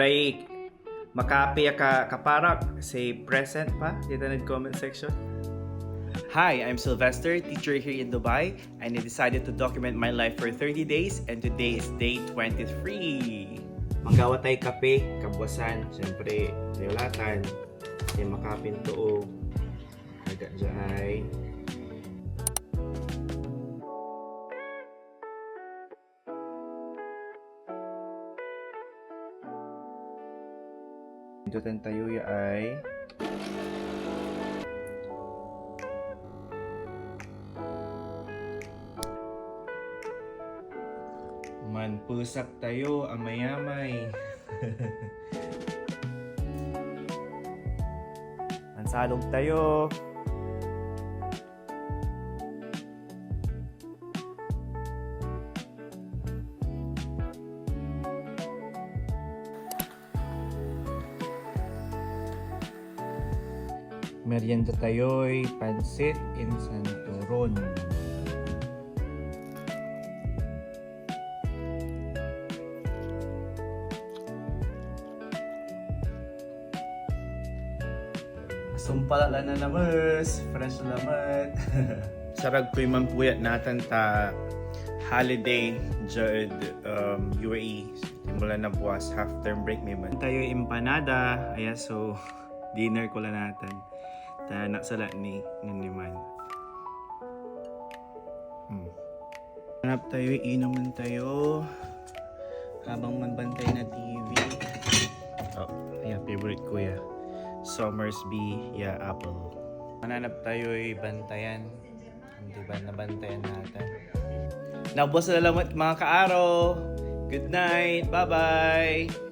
Like, makapi ka kaparak, say present pa dito na comment section. Hi, I'm Sylvester, teacher here in Dubai, and I decided to document my life for 30 days, and today is day 23. Manggawa tayo kape, kabuasan, syempre, sayulatan, yung makapin tuog, agad dyan. Ito tayo ay manpusak tayo amay-amay. Mansalog tayo. Merienda tayo'y pansit in Santoron. Sumpala na namas, fresh lamat. Sarag ko'y mampuyat natin ta holiday dyan UAE. Mula na buwas, half-term break may man. Tayo empanada, ayan so dinner ko lang natin. Tanak sala ni man. Hanap tayo, inuman tayo habang magbantay na TV. Oh, ayan, favorite ko ya. Somersby, ya, Apple. Mananap tayo bantayan. Hindi ba nabantayan natin? Naubos na lang mga kaaraw. Good night. Bye-bye.